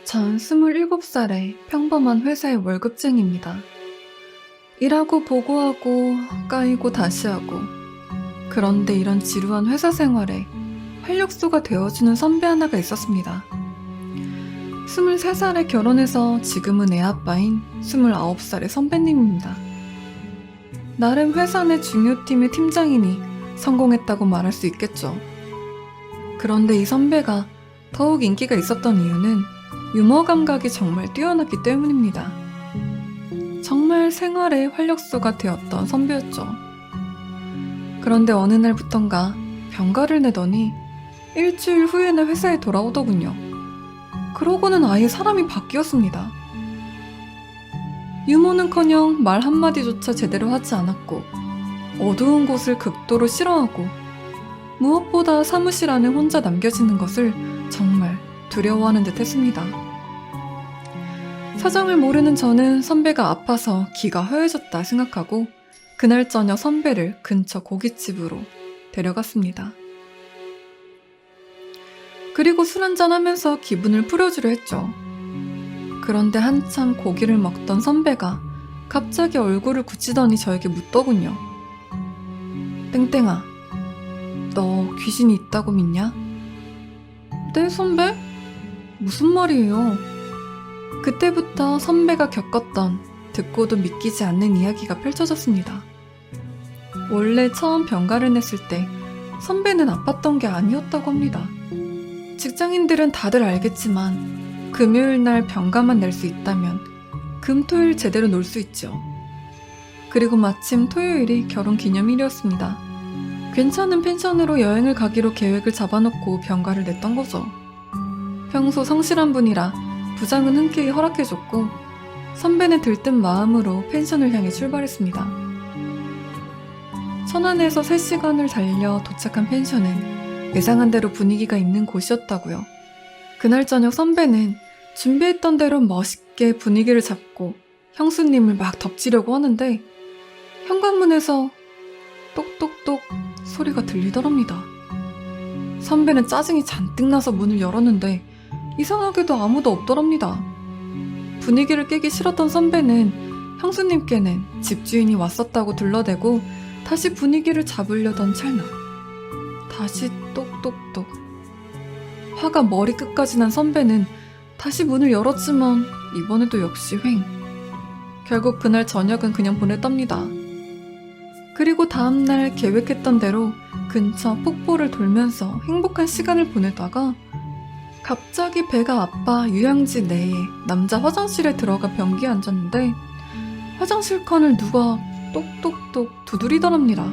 전 27살의 평범한 회사의 월급쟁이입니다. 일하고 보고하고 까이고 다시 하고, 그런데 이런 지루한 회사 생활에 활력소가 되어주는 선배 하나가 있었습니다. 23살에 결혼해서 지금은 애아빠인 29살의 선배님입니다. 나름 회사 내 중요팀의 팀장이니 성공했다고 말할 수 있겠죠. 그런데 이 선배가 더욱 인기가 있었던 이유는 유머 감각이 정말 뛰어났기 때문입니다. 정말 생활의 활력소가 되었던 선배였죠. 그런데 어느 날부턴가 병가를 내더니 일주일 후에나 회사에 돌아오더군요. 그러고는 아예 사람이 바뀌었습니다. 유머는커녕 말 한마디조차 제대로 하지 않았고, 어두운 곳을 극도로 싫어하고, 무엇보다 사무실 안에 혼자 남겨지는 것을 정말 두려워하는 듯 했습니다. 사정을 모르는 저는 선배가 아파서 기가 허해졌다 생각하고 그날 저녁 선배를 근처 고깃집으로 데려갔습니다. 그리고 술 한잔 하면서 기분을 풀어주려 했죠. 그런데 한참 고기를 먹던 선배가 갑자기 얼굴을 굳히더니 저에게 묻더군요. 땡땡아, 너 귀신이 있다고 믿냐? 네, 선배? 무슨 말이에요? 그때부터 선배가 겪었던 듣고도 믿기지 않는 이야기가 펼쳐졌습니다. 원래 처음 병가를 냈을 때 선배는 아팠던 게 아니었다고 합니다. 직장인들은 다들 알겠지만 금요일 날 병가만 낼 수 있다면 금토일 제대로 놀 수 있죠. 그리고 마침 토요일이 결혼기념일이었습니다. 괜찮은 펜션으로 여행을 가기로 계획을 잡아놓고 병가를 냈던 거죠. 평소 성실한 분이라 부장은 흔쾌히 허락해줬고 선배는 들뜬 마음으로 펜션을 향해 출발했습니다. 천안에서 3시간을 달려 도착한 펜션은 예상한 대로 분위기가 있는 곳이었다고요. 그날 저녁 선배는 준비했던 대로 멋있게 분위기를 잡고 형수님을 막 덮치려고 하는데 현관문에서 똑똑똑 소리가 들리더랍니다. 선배는 짜증이 잔뜩 나서 문을 열었는데 이상하게도 아무도 없더랍니다. 분위기를 깨기 싫었던 선배는 형수님께는 집주인이 왔었다고 둘러대고 다시 분위기를 잡으려던 찰나 다시 똑똑똑. 화가 머리끝까지 난 선배는 다시 문을 열었지만 이번에도 역시 휑. 결국 그날 저녁은 그냥 보냈답니다. 그리고 다음날 계획했던 대로 근처 폭포를 돌면서 행복한 시간을 보내다가 갑자기 배가 아파 유양지 내에 남자 화장실에 들어가 변기에 앉았는데 화장실 칸을 누가 똑똑똑 두드리더랍니다.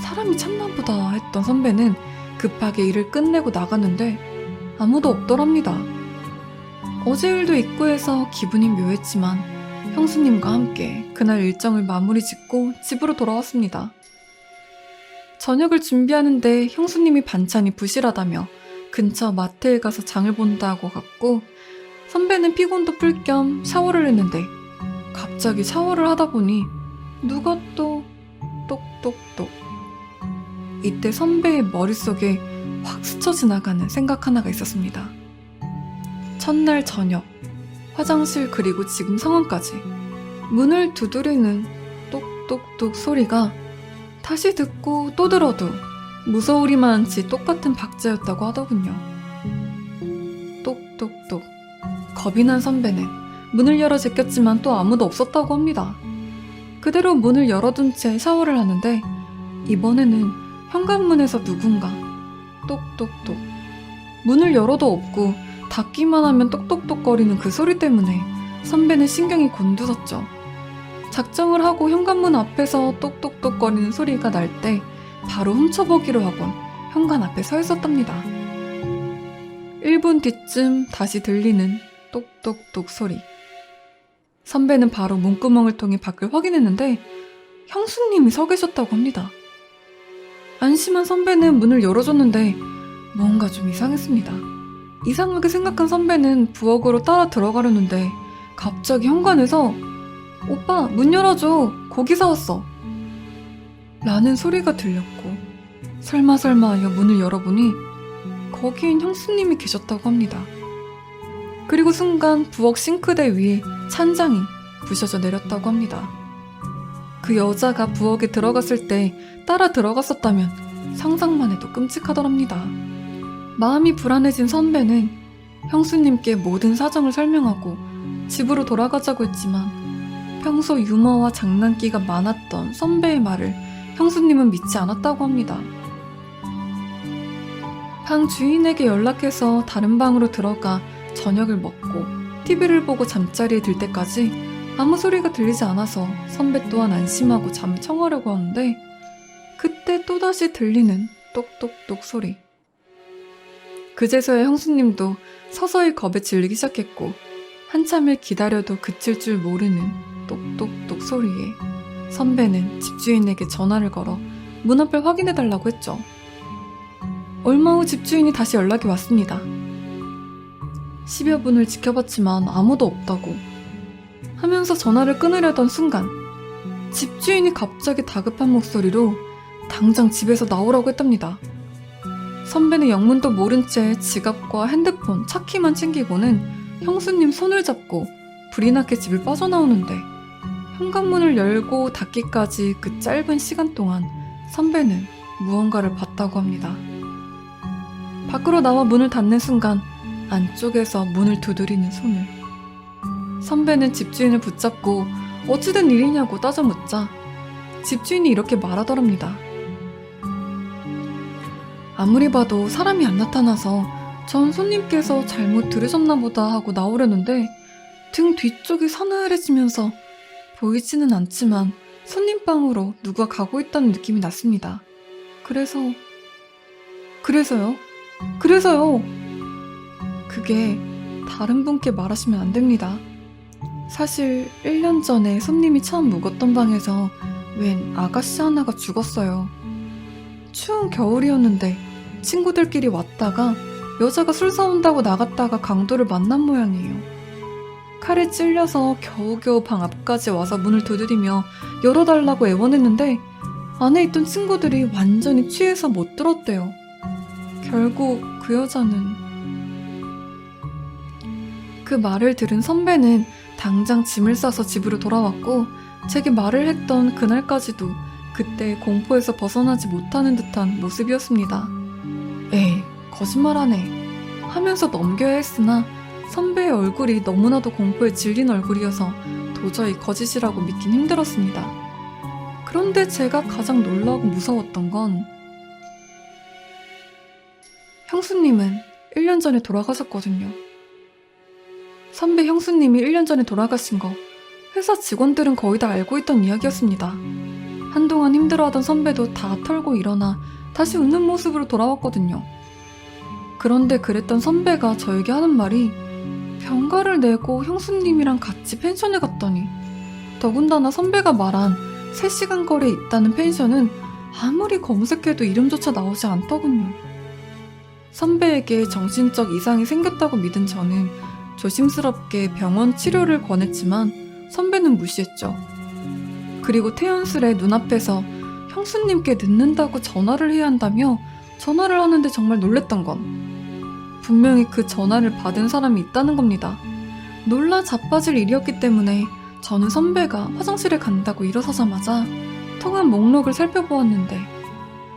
사람이 참나보다 했던 선배는 급하게 일을 끝내고 나갔는데 아무도 없더랍니다. 어제 일도 있고 해서 기분이 묘했지만 형수님과 함께 그날 일정을 마무리 짓고 집으로 돌아왔습니다. 저녁을 준비하는데 형수님이 반찬이 부실하다며 근처 마트에 가서 장을 본다고 갔고 선배는 피곤도 풀 겸 샤워를 했는데 갑자기 샤워를 하다 보니 누가 또 똑똑똑. 이때 선배의 머릿속에 확 스쳐 지나가는 생각 하나가 있었습니다. 첫날 저녁, 화장실 그리고 지금 상황까지 문을 두드리는 똑똑똑 소리가 다시 듣고 또 들어도 무서우리만 않지 똑같은 박자였다고 하더군요. 똑똑똑. 겁이 난 선배는 문을 열어 제꼈지만 또 아무도 없었다고 합니다. 그대로 문을 열어둔 채 샤워를 하는데 이번에는 현관문에서 누군가 똑똑똑. 문을 열어도 없고 닫기만 하면 똑똑똑거리는 그 소리 때문에 선배는 신경이 곤두섰죠. 작정을 하고 현관문 앞에서 똑똑똑거리는 소리가 날 때 바로 훔쳐보기로 하곤 현관 앞에 서 있었답니다. 1분 뒤쯤 다시 들리는 똑똑똑 소리. 선배는 바로 문구멍을 통해 밖을 확인했는데 형수님이 서 계셨다고 합니다. 안심한 선배는 문을 열어줬는데 뭔가 좀 이상했습니다. 이상하게 생각한 선배는 부엌으로 따라 들어가려는데 갑자기 현관에서 오빠 문 열어줘, 고기 사왔어 라는 소리가 들렸고 설마 하여 문을 열어보니 거기엔 형수님이 계셨다고 합니다. 그리고 순간 부엌 싱크대 위에 찬장이 부셔져 내렸다고 합니다. 그 여자가 부엌에 들어갔을 때 따라 들어갔었다면 상상만 해도 끔찍하더랍니다. 마음이 불안해진 선배는 형수님께 모든 사정을 설명하고 집으로 돌아가자고 했지만 평소 유머와 장난기가 많았던 선배의 말을 형수님은 믿지 않았다고 합니다. 방 주인에게 연락해서 다른 방으로 들어가 저녁을 먹고 TV를 보고 잠자리에 들 때까지 아무 소리가 들리지 않아서 선배 또한 안심하고 잠을 청하려고 하는데 그때 또다시 들리는 똑똑똑 소리. 그제서야 형수님도 서서히 겁에 질리기 시작했고 한참을 기다려도 그칠 줄 모르는 똑똑똑 소리에 선배는 집주인에게 전화를 걸어 문 앞을 확인해달라고 했죠. 얼마 후 집주인이 다시 연락이 왔습니다. 10여 분을 지켜봤지만 아무도 없다고 하면서 전화를 끊으려던 순간 집주인이 갑자기 다급한 목소리로 당장 집에서 나오라고 했답니다. 선배는 영문도 모른 채 지갑과 핸드폰, 차키만 챙기고는 형수님 손을 잡고 불이 나게 집을 빠져나오는데 현관문을 열고 닫기까지 그 짧은 시간 동안 선배는 무언가를 봤다고 합니다. 밖으로 나와 문을 닫는 순간 안쪽에서 문을 두드리는 손을. 선배는 집주인을 붙잡고 어찌된 일이냐고 따져 묻자 집주인이 이렇게 말하더랍니다. 아무리 봐도 사람이 안 나타나서 전 손님께서 잘못 들으셨나 보다 하고 나오려는데 등 뒤쪽이 서늘해지면서 보이지는 않지만 손님 방으로 누가 가고 있다는 느낌이 났습니다. 그래서요. 그게 다른 분께 말하시면 안 됩니다. 사실 1년 전에 손님이 처음 묵었던 방에서 웬 아가씨 하나가 죽었어요. 추운 겨울이었는데 친구들끼리 왔다가 여자가 술 사온다고 나갔다가 강도를 만난 모양이에요. 칼에 찔려서 겨우겨우 방 앞까지 와서 문을 두드리며 열어달라고 애원했는데 안에 있던 친구들이 완전히 취해서 못 들었대요. 결국 그 여자는... 그 말을 들은 선배는 당장 짐을 싸서 집으로 돌아왔고 제게 말을 했던 그날까지도 그때 공포에서 벗어나지 못하는 듯한 모습이었습니다. 에이, 거짓말하네 하면서 넘겨야 했으나 선배의 얼굴이 너무나도 공포에 질린 얼굴이어서 도저히 거짓이라고 믿긴 힘들었습니다. 그런데 제가 가장 놀라고 무서웠던 건 형수님은 1년 전에 돌아가셨거든요. 선배 형수님이 1년 전에 돌아가신 거 회사 직원들은 거의 다 알고 있던 이야기였습니다. 한동안 힘들어하던 선배도 다 털고 일어나 다시 웃는 모습으로 돌아왔거든요. 그런데 그랬던 선배가 저에게 하는 말이 병가를 내고 형수님이랑 같이 펜션에 갔더니 더군다나 선배가 말한 3시간 거리에 있다는 펜션은 아무리 검색해도 이름조차 나오지 않더군요. 선배에게 정신적 이상이 생겼다고 믿은 저는 조심스럽게 병원 치료를 권했지만 선배는 무시했죠. 그리고 태연스레 눈앞에서 형수님께 늦는다고 전화를 해야 한다며 전화를 하는데 정말 놀랬던 건 분명히 그 전화를 받은 사람이 있다는 겁니다. 놀라 자빠질 일이었기 때문에 저는 선배가 화장실에 간다고 일어서자마자 통화 목록을 살펴보았는데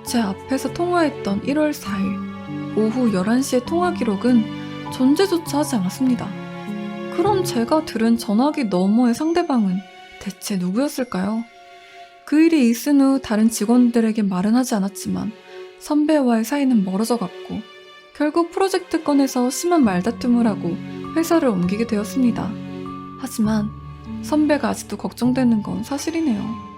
제 앞에서 통화했던 1월 4일 오후 11시의 통화 기록은 존재조차 하지 않았습니다. 그럼 제가 들은 전화기 너머의 상대방은 대체 누구였을까요? 그 일이 있은 후 다른 직원들에게 말은 하지 않았지만 선배와의 사이는 멀어져 갔고 결국 프로젝트 건에서 심한 말다툼을 하고 회사를 옮기게 되었습니다. 하지만 선배가 아직도 걱정되는 건 사실이네요.